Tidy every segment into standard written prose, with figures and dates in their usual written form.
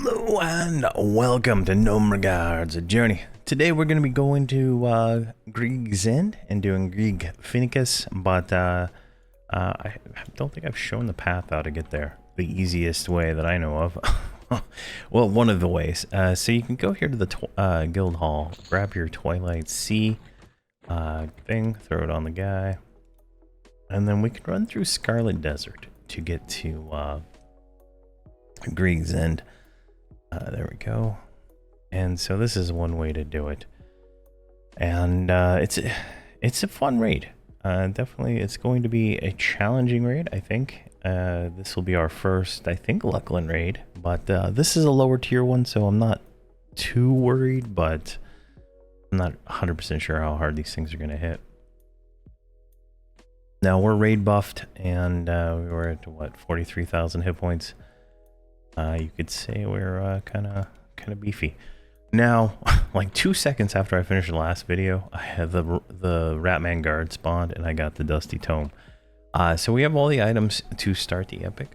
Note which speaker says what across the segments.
Speaker 1: Hello and welcome to No Regards, a journey. Today we're going to be going to Grieg's End and doing Grieg Veneficus, but I don't think I've shown the path how to get there. The easiest way that I know of. Well, one of the ways. So you can go here to the guild hall, grab your Twilight Sea thing, throw it on the guy, and then we can run through Scarlet Desert to get to Grieg's End. There we go. And so this is one way to do it. And it's a fun raid. Definitely it's going to be a challenging raid, I think. This will be our first, I think, Luckland raid. But this is a lower tier one, so I'm not too worried, but I'm not 100% sure how hard these things are going to hit. Now we're raid buffed, and we were at, what, 43,000 hit points. You could say we're kind of beefy. Now, like 2 seconds after I finished the last video, I had the Ratman Guard spawned, and I got the Dusty Tome. So we have all the items to start the epic.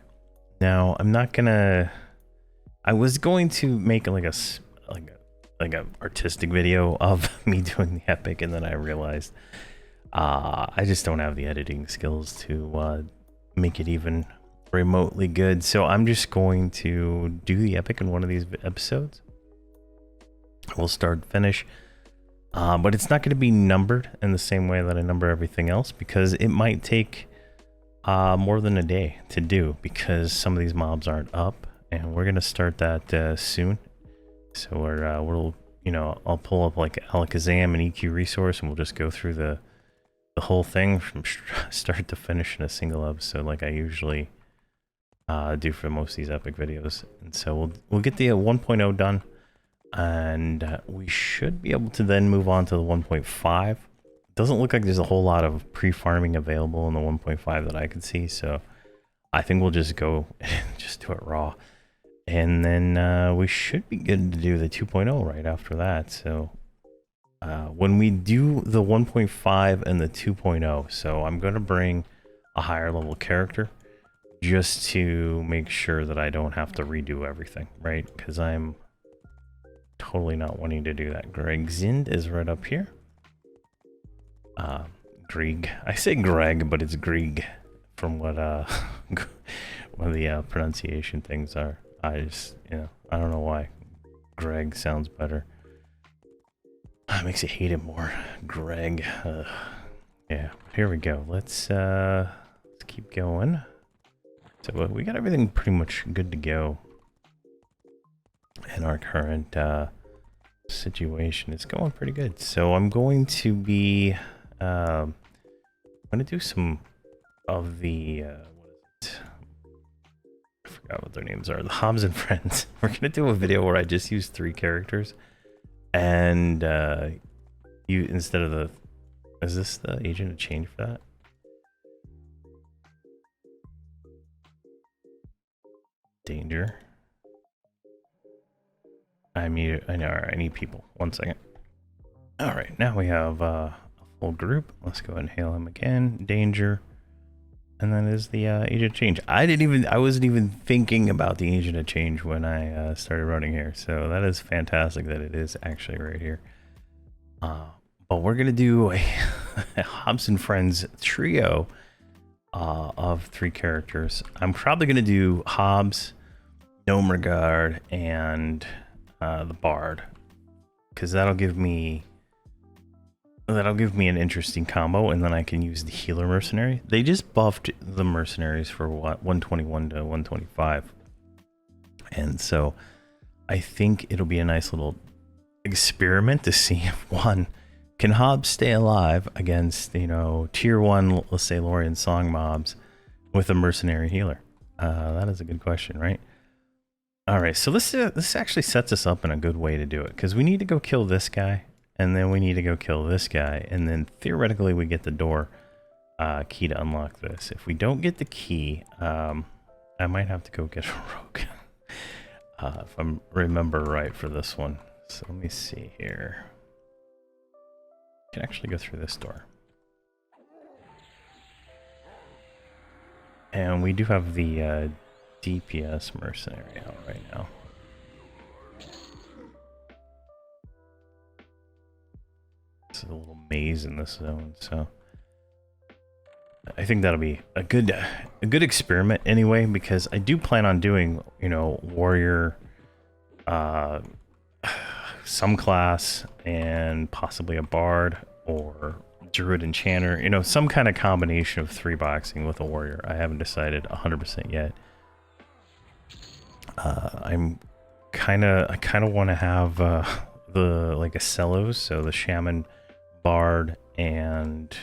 Speaker 1: Now, I'm not gonna. I was going to make like a artistic video of me doing the epic, and then I realized I just don't have the editing skills to make it even remotely good, so I'm just going to do the epic in one of these episodes. We'll start and finish, but it's not going to be numbered in the same way that I number everything else, because it might take more than a day to do, because some of these mobs aren't up, and we're going to start that soon. So we'll I'll pull up like Alakazam and EQ resource, and we'll just go through the whole thing from start to finish in a single episode, like I usually do for most of these epic videos. And so we'll get the 1.0 done, and we should be able to then move on to the 1.5. Doesn't look like there's a whole lot of pre-farming available in the 1.5 that I can see, so I think we'll just go and just do it raw, and then we should be good to do the 2.0 right after that. So when we do the 1.5 and the 2.0, so I'm going to bring a higher level character just to make sure that I don't have to redo everything, right? Because I'm totally not wanting to do that. Grieg's End is right up here. Grieg. I say Greg, but it's Grieg from what one of the pronunciation things are. I just, I don't know why. Greg sounds better. It makes you hate it more. Greg. Yeah, here we go. Let's keep going. So we got everything pretty much good to go in our current situation. It's going pretty good. So I'm going to be I'm going to do some of the what is it? I forgot what their names are. The Hobbs and Friends. We're going to do a video where I just use 3 characters, and you, instead of the, is this the agent of change for that? Danger. I know. I need people. 1 second. All right, now we have a full group. Let's go ahead and hail him again. Danger, and then is the agent of change. I wasn't even thinking about the agent of change when I started running here. So that is fantastic that it is actually right here. But we're gonna do a Hobbs and Friends trio of 3 characters. I'm probably going to do Hobbs, Gnome Regard, and the Bard, because that'll give me an interesting combo, and then I can use the Healer Mercenary. They just buffed the Mercenaries for what, 121 to 125, and so I think it'll be a nice little experiment to see if can Hobbs stay alive against, tier 1, let's say Lorien Song mobs with a mercenary healer? That is a good question, right? All right, so this actually sets us up in a good way to do it, because we need to go kill this guy, and then we need to go kill this guy, and then theoretically we get the door key to unlock this. If we don't get the key, I might have to go get a rogue, if I remember right for this one. So let me see here. Can actually go through this door, and we do have the DPS mercenary out right now. this little maze in this zone. So I think that'll be a good experiment anyway, because I do plan on doing, you know, warrior, some class, and possibly a bard or druid enchanter, you know, some kind of combination of 3-boxing with a warrior. I haven't decided 100% yet. I kind of want to have the like a cellos, so the shaman, bard, and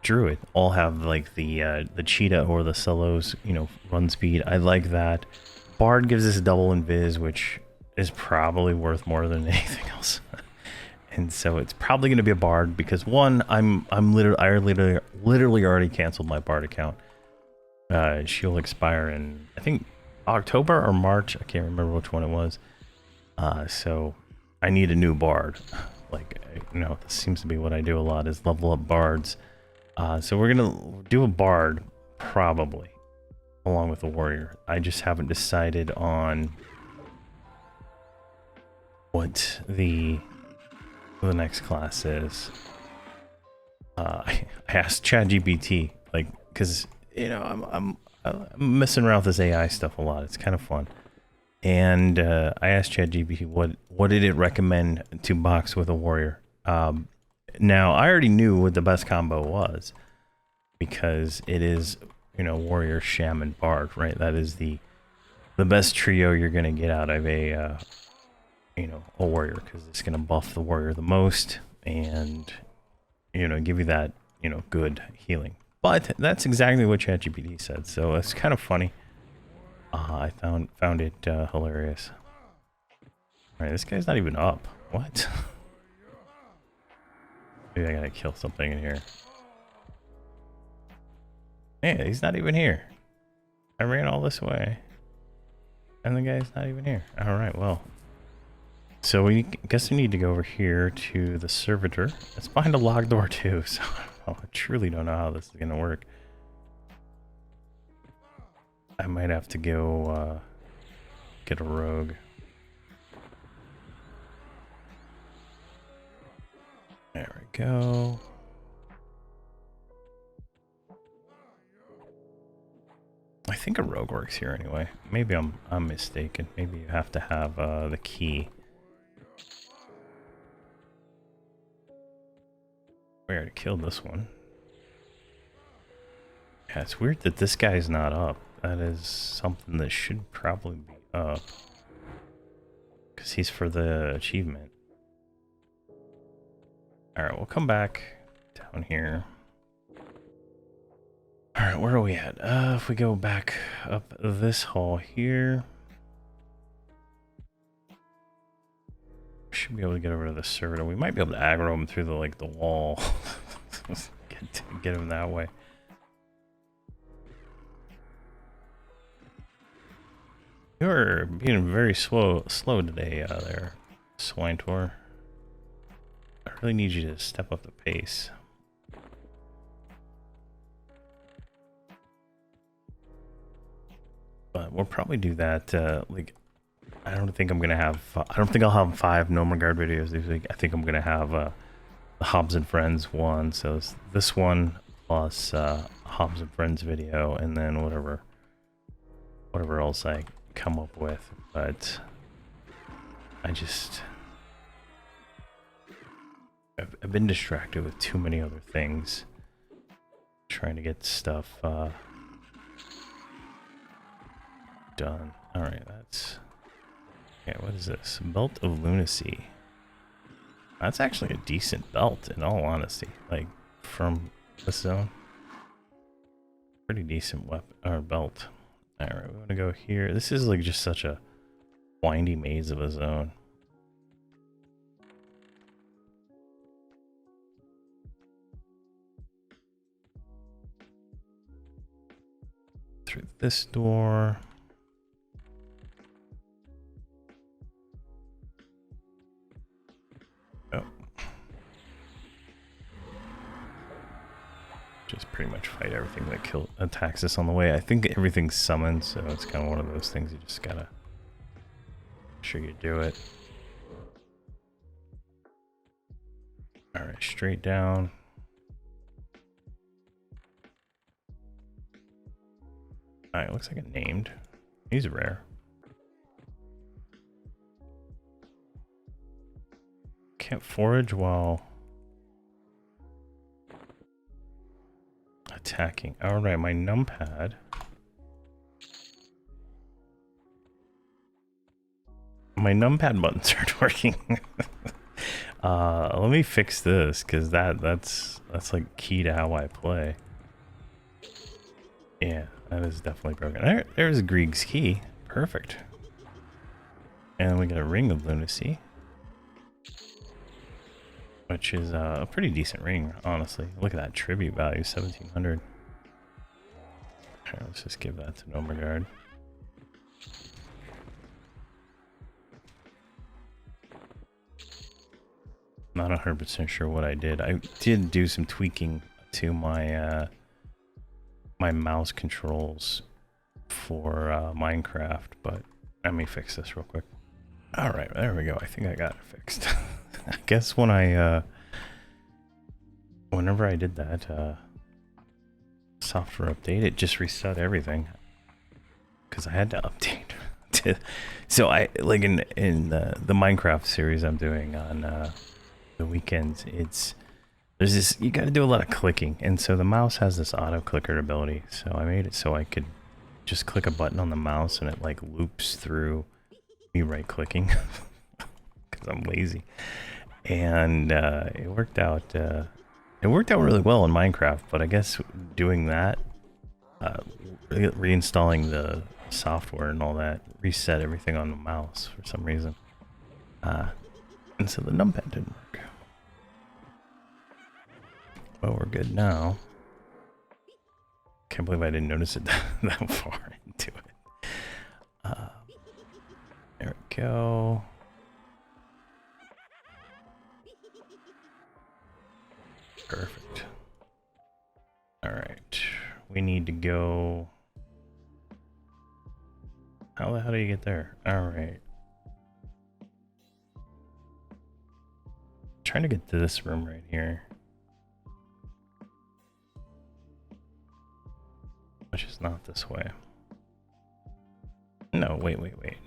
Speaker 1: druid all have like the cheetah or the cellos, you know, run speed. I like that. Bard gives us double invis, which is probably worth more than anything else. And so it's probably going to be a bard because one, I literally already canceled my bard account. She'll expire in, I think, October or March. I can't remember which one it was. So I need a new bard. Like, you know, this seems to be what I do a lot, is level up bards. So we're gonna do a bard probably along with a warrior. I just haven't decided on what the next class is. I asked ChatGPT, like, because, you know, I'm messing around with this AI stuff a lot. It's kind of fun. And I asked ChatGPT what did it recommend to box with a warrior. Now I already knew what the best combo was, because it is, you know, warrior, shaman, bard, right? That is the best trio you're gonna get out of a you know, a warrior, because it's gonna buff the warrior the most and, you know, give you that, you know, good healing. But that's exactly what ChatGPT said, so it's kind of funny. I found it hilarious. All right, this guy's not even up. What? Maybe I gotta kill something in here. Yeah, he's not even here. I ran all this way, and the guy's not even here. All right, well. So we guess we need to go over here to the servitor. It's behind a locked door too, so I truly don't know how this is gonna work. I might have to go get a rogue. There we go. I think a rogue works here anyway. Maybe I'm mistaken. Maybe you have to have the key. We already killed this one. Yeah, it's weird that this guy's not up. That is something that should probably be up, because he's for the achievement. Alright, we'll come back down here. Alright, where are we at? If we go back up this hall here, should be able to get over to the servitor. We might be able to aggro him through the wall. get him that way. You're being very slow today, there, Swine Tour. I really need you to step up the pace. But we'll probably do that. Like, I don't think I'm gonna have. I don't think I'll have 5 No More Guard videos this week. I think I'm gonna have the Hobbs and Friends one. So it's this one plus Hobbs and Friends video, and then whatever else I come up with. But I've been distracted with too many other things, trying to get stuff done. All right, that's okay. What is this? Belt of Lunacy. That's actually a decent belt, in all honesty. Like, from this zone, pretty decent weapon or belt. All right, we want to go here. This is like just such a windy maze of a zone. Through this door. Oh. Just pretty much fight everything that attacks us on the way. I think everything's summoned, so it's kind of one of those things you just gotta make sure you do it. All right, straight down. All right, looks like it named. He's rare. Can't forage while attacking. All right, my numpad. My numpad buttons aren't working. Let me fix this because that's like key to how I play. Yeah, that is definitely broken. There's Grieg's key. Perfect. And we got a ring of lunacy, which is a pretty decent ring, honestly. Look at that tribute value, 1700. Okay, let's just give that to Nomergard. Not 100% sure what I did. I did do some tweaking to my my mouse controls for Minecraft, but let me fix this real quick. All right, there we go. I think I got it fixed. I guess when whenever I did that software update, it just reset everything because I had to update. So I like in the Minecraft series I'm doing on the weekends, there's this, you got to do a lot of clicking, and so the mouse has this auto clicker ability, so I made it so I could just click a button on the mouse and it like loops through me right clicking because I'm lazy, and it worked out really well in Minecraft. But I guess doing that, reinstalling the software and all that, reset everything on the mouse for some reason, and so the numpad didn't work. Well, we're good now. Can't believe I didn't notice it that far into it. There we go. Perfect. All right. We need to go. How the hell do you get there? All right. Trying to get to this room right here. Which is not this way. No, wait.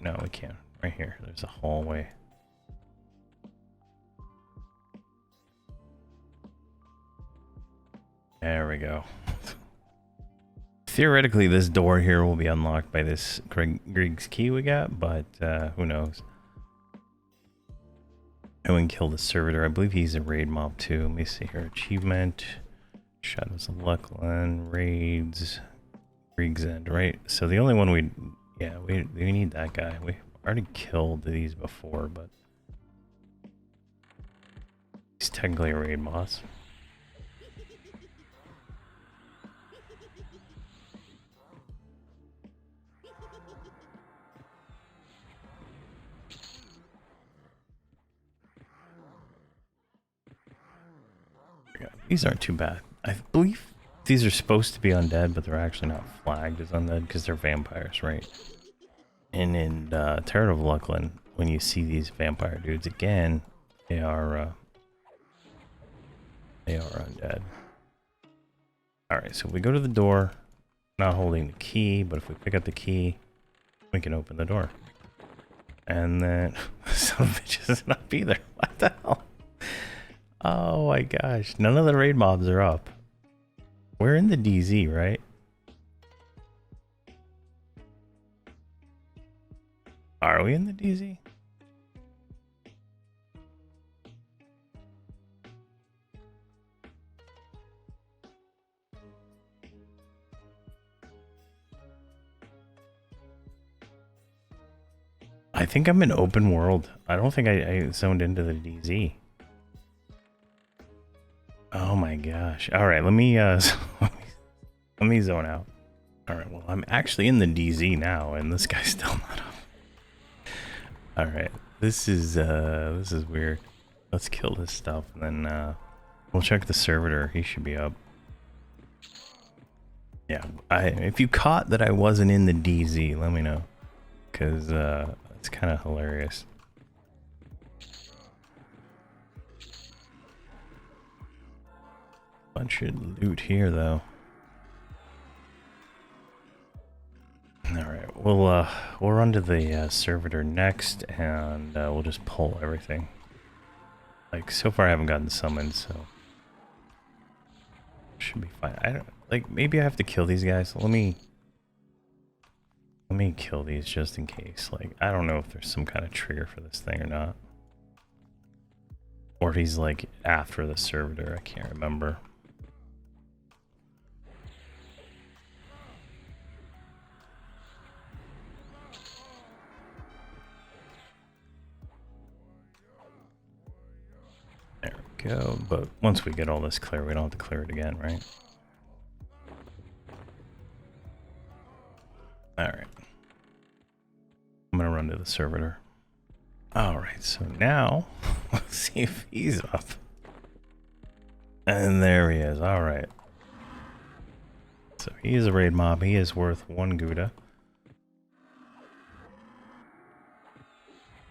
Speaker 1: No, we can't. Right here. There's a hallway. There we go. Theoretically, this door here will be unlocked by this Grieg's key we got, but who knows? I wouldn't kill the servitor. I believe he's a raid mob too. Let me see here. Achievement. Shadows of Luckland. Raids. Grieg's End, right? So the only one we need that guy. We already killed these before, but he's technically a raid boss. These aren't too bad. I believe these are supposed to be undead, but they're actually not flagged as undead because they're vampires, right? And in Terror of Luckland, when you see these vampire dudes again, they are undead. All right, so if we go to the door, not holding the key, but if we pick up the key, we can open the door. And then some bitches not be there. What the hell? Oh my gosh, none of the raid mobs are up. We're in the DZ, right? Are we in the DZ? I think I'm in open world. I don't think I zoned into the DZ. Oh my gosh. All right, let me let me zone out. All right, well, I'm actually in the DZ now, and this guy's still not up. All right, this is weird. Let's kill this stuff, and then we'll check the servitor. He should be up. Yeah, if you caught that I wasn't in the DZ, let me know, because it's kind of hilarious. Bunch of loot here, though. Alright, we'll run to the servitor next, and we'll just pull everything. Like, so far I haven't gotten summoned, so... should be fine. I don't... like, maybe I have to kill these guys. Let me kill these just in case. Like, I don't know if there's some kind of trigger for this thing or not. Or if he's, like, after the servitor. I can't remember. There we go. But once we get all this clear, we don't have to clear it again, right? Alright. I'm gonna run to the servitor. Alright, so now, let's see if he's up. And there he is, alright. So he is a raid mob, he is worth 1 Gouda.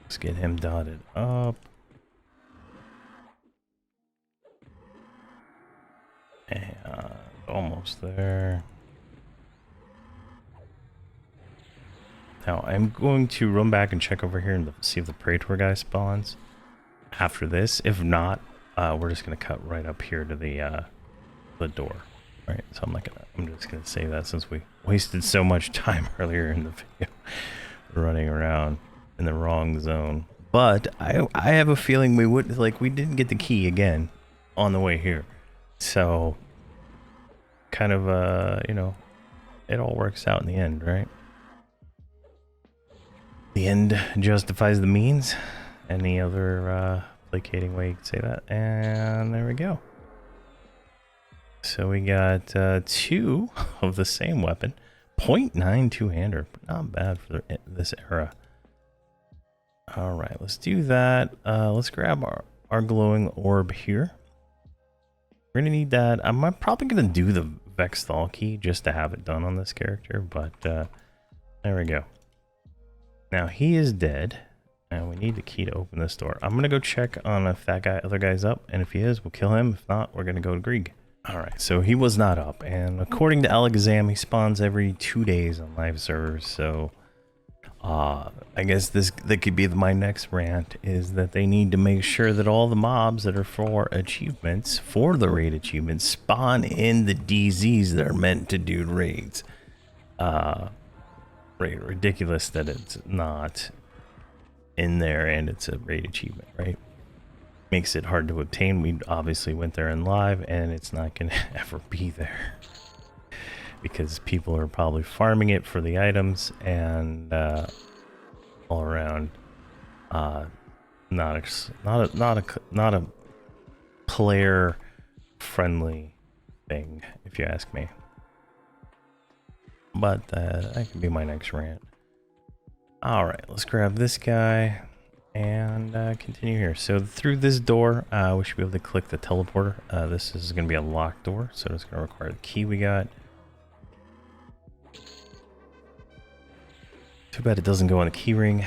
Speaker 1: Let's get him dotted up. And almost there. Now, I'm going to run back and check over here and see if the Praetor guy spawns after this. If not, we're just going to cut right up here to the door. Right? So I'm just going to save that since we wasted so much time earlier in the video running around in the wrong zone. But I have a feeling we didn't get the key again on the way here. So, kind of, you know, it all works out in the end, right? The end justifies the means. Any other placating way you could say that. And there we go. So we got 2 of the same weapon. .9 two-hander. Not bad for this era. Alright, let's do that. Let's grab our glowing orb here. We're going to need that. I'm probably going to do the Voxl key just to have it done on this character. But there we go. Now he is dead, and we need the key to open this door. I'm gonna go check on if that other guy's up, and if he is, we'll kill him. If not, we're gonna go to Grieg. All right, so he was not up, and according to Alakazam, he spawns every 2 days on live servers. So, I guess that could be my next rant is that they need to make sure that all the mobs that are for achievements, for the raid achievements, spawn in the DZs that are meant to do raids. Ridiculous that it's not in there and it's a raid achievement, right? Makes it hard to obtain. We obviously went there in live and it's not gonna ever be there because people are probably farming it for the items and all around not a player friendly thing, if you ask me. But that could be my next rant. Alright, let's grab this guy and continue here. So through this door, we should be able to click the teleporter. This is going to be a locked door, so it's going to require the key we got. Too bad it doesn't go on the key ring.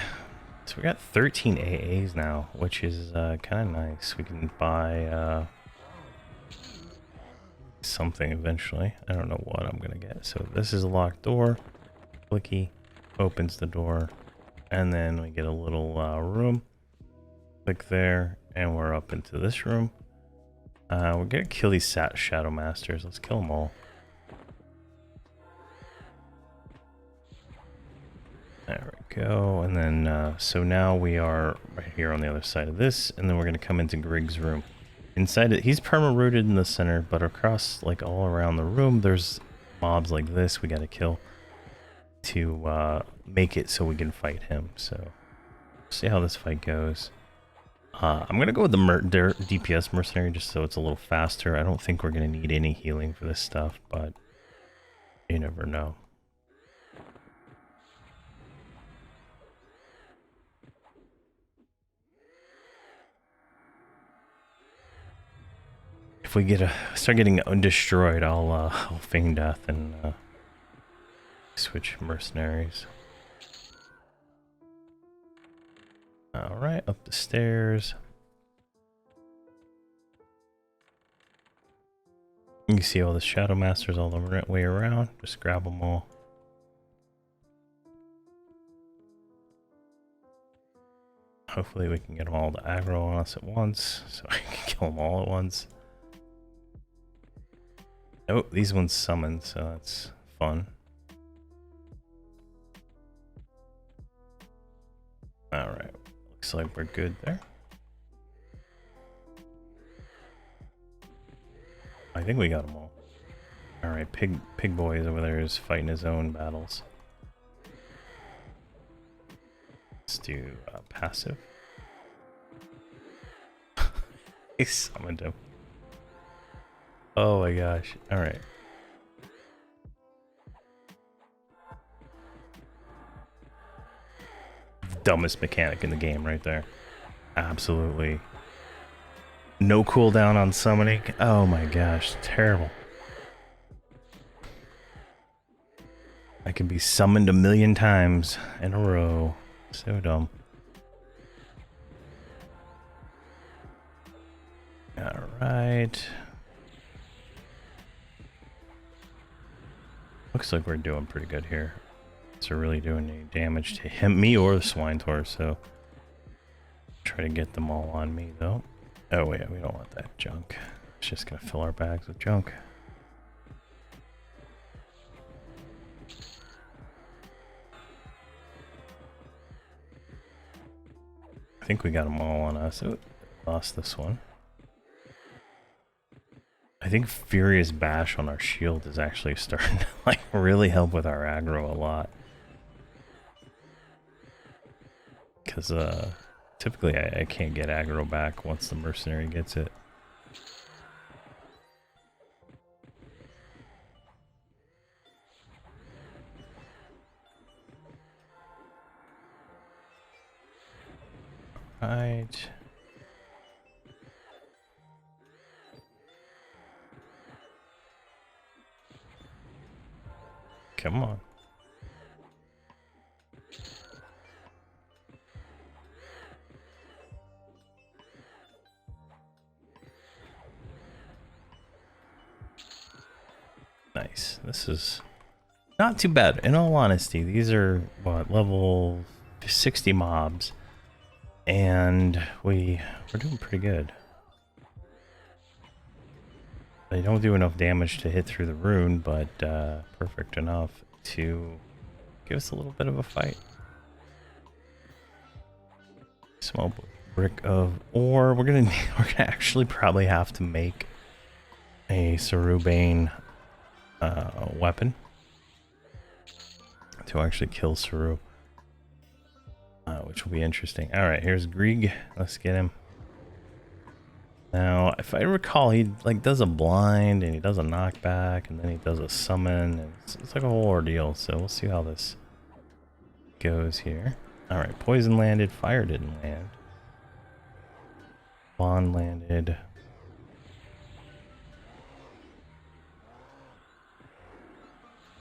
Speaker 1: So we got 13 AAs now, which is kind of nice. We can buy... something eventually. I don't know what I'm gonna get. So this is a locked door. Clicky opens the door, and then we get a little room. Click there, and we're up into this room. We're gonna kill these Shadow Masters. Let's kill them all. There we go. And then so now we are right here on the other side of this, and then we're gonna come into Grieg's room. Inside it, he's perma-rooted in the center, but across, like, all around the room, there's mobs like this we gotta kill to make it so we can fight him. So, see how this fight goes. I'm gonna go with the DPS mercenary just so it's a little faster. I don't think we're gonna need any healing for this stuff, but you never know. If we start getting destroyed, I'll feign death and switch mercenaries. All right, up the stairs. You can see all the Shadow Masters all the way around. Just grab them all. Hopefully we can get them all to aggro on us at once, so I can kill them all at once. Oh, these ones summoned, so that's fun. Alright, looks like we're good there. I think we got them all. Alright, Pig Boy is over there is fighting his own battles. Let's do passive. He summoned him. Oh my gosh. Alright. Dumbest mechanic in the game right there. Absolutely. No cooldown on summoning. Oh my gosh. Terrible. I can be summoned 1,000,000 times in a row. So dumb. Alright. Looks like we're doing pretty good here. So really doing any damage to him, me, or the Swine Tor, so try to get them all on me though. Oh wait, we don't want that junk. It's just gonna fill our bags with junk. I think we got them all on us. Oh, lost this one. I think Furious Bash on our shield is actually starting to like really help with our aggro a lot. Because typically I can't get aggro back once the mercenary gets it. Right. Come on. Nice. This is not too bad. In all honesty, these are, what, level 60 mobs. And we're doing pretty good. They don't do enough damage to hit through the rune, but perfect enough to give us a little bit of a fight. Small brick of ore. We're gonna actually probably have to make a Sarubane weapon to actually kill Saru, which will be interesting. All right, here's Grieg. Let's get him. Now, if I recall, he like does a blind and he does a knockback and then he does a summon. And it's like a whole ordeal. So we'll see how this goes here. All right, poison landed, fire didn't land. Bond landed.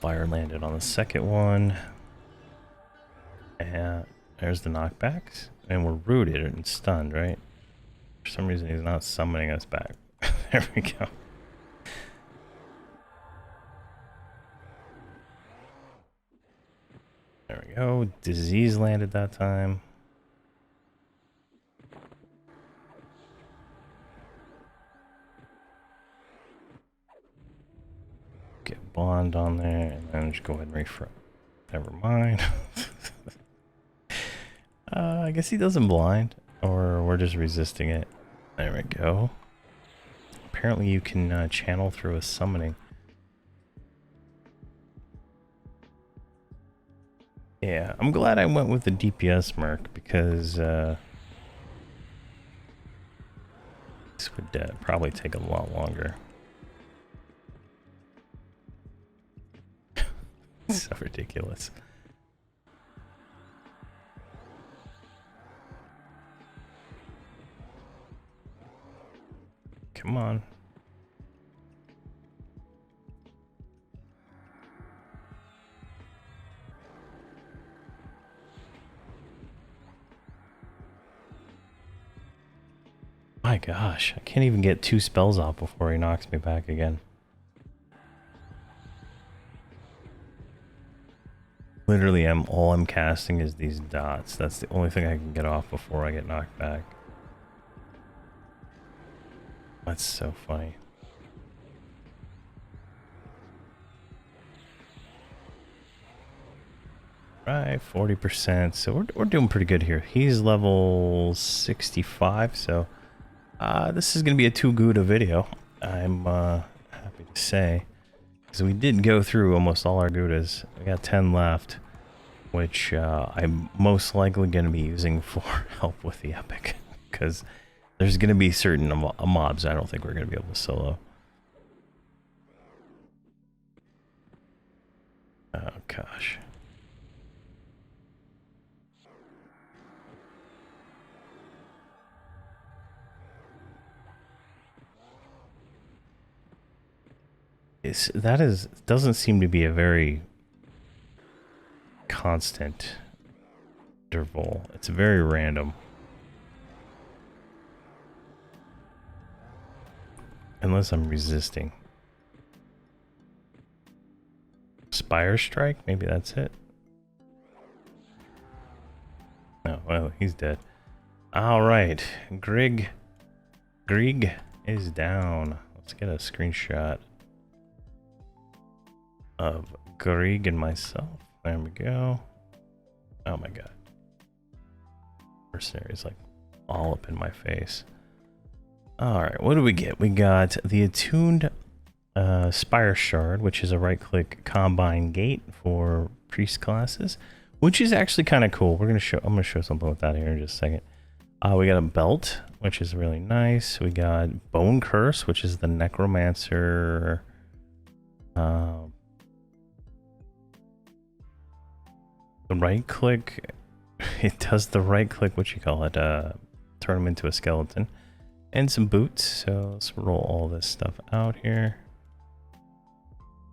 Speaker 1: Fire landed on the second one. And there's the knockbacks. And we're rooted and stunned, right? For some reason, he's not summoning us back. There we go. There we go. Disease landed that time. Get bond on there, and then just go ahead and refresh. Never mind. I guess he doesn't blind, or we're just resisting it. There we go. Apparently you can channel through a summoning. Yeah, I'm glad I went with the DPS merc because this would probably take a lot longer. So ridiculous. Come on. My gosh, I can't even get 2 spells off before he knocks me back again. literally am all I'm casting is these dots. That's the only thing I can get off before I get knocked back. That's so funny. Right, 40%. So we're doing pretty good here. He's level 65, so this is going to be a too good a video. I'm happy to say. Because we did go through almost all our Goudas. We got 10 left, which I'm most likely going to be using for help with the Epic. Because there's going to be certain mobs I don't think we're going to be able to solo. Oh, gosh. Doesn't seem to be a very constant interval. It's very random. Unless I'm resisting. Spire Strike? Maybe that's it. Oh, well, he's dead. Alright. Grieg is down. Let's get a screenshot of Grieg and myself. There we go. Oh my god. Mercenary's like all up in my face. Alright, what do we get? We got the attuned Spire Shard, which is a right-click combine gate for priest classes, which is actually kind of cool. I'm gonna show something with that here in just a second. We got a belt, which is really nice. We got Bone Curse, which is the necromancer. The right click, it does the right click, what you call it, turn him into a skeleton. And some boots, so let's roll all this stuff out here.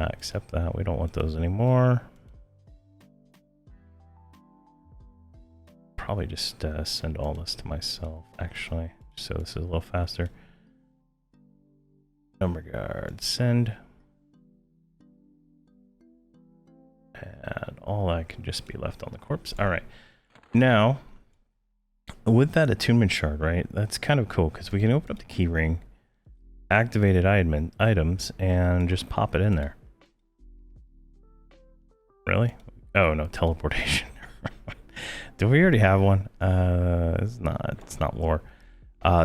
Speaker 1: Except that, we don't want those anymore. Probably just send all this to myself, actually, so this is a little faster. Number guard, send. And all that can just be left on the corpse. All right. Now, with that attunement shard, right, that's kind of cool because we can open up the keyring, activated items, and just pop it in there. Really? Oh, no, teleportation. Do we already have one? It's not lore.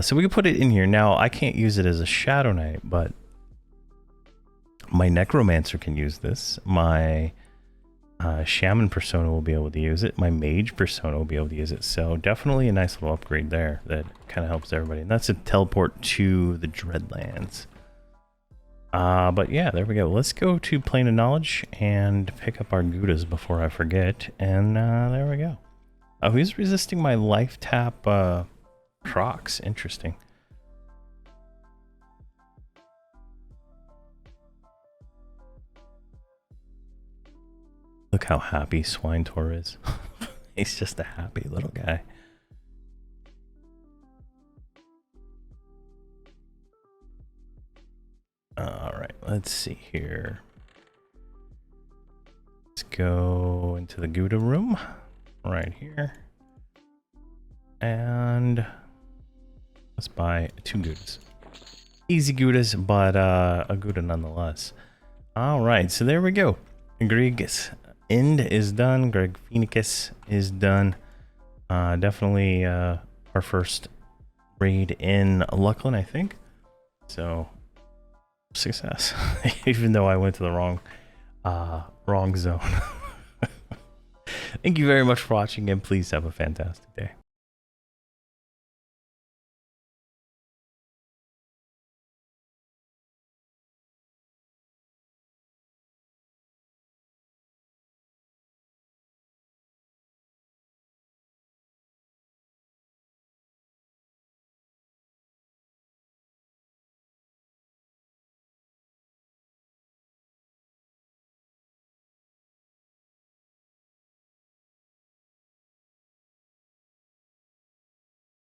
Speaker 1: So we can put it in here. Now, I can't use it as a Shadow Knight, but my Necromancer can use this. My Shaman persona will be able to use it. My Mage persona will be able to use it. So definitely a nice little upgrade there that kind of helps everybody. And that's a teleport to the Dreadlands. But yeah, there we go. Let's go to Plane of Knowledge and pick up our Goudas before I forget. And there we go. Oh, who's resisting my life tap procs? Interesting. Look how happy Swinetour is. He's just a happy little guy. Alright, let's see here. Let's go into the Gouda room. Right here. And let's buy 2 Goudas. Easy Goudas, but a Gouda nonetheless. Alright, so there we go. Grieg's End is done. Veneficus is done. Definitely our first raid in Luckland, I think. So success. Even though I went to the wrong zone. Thank you very much for watching, and please have a fantastic day.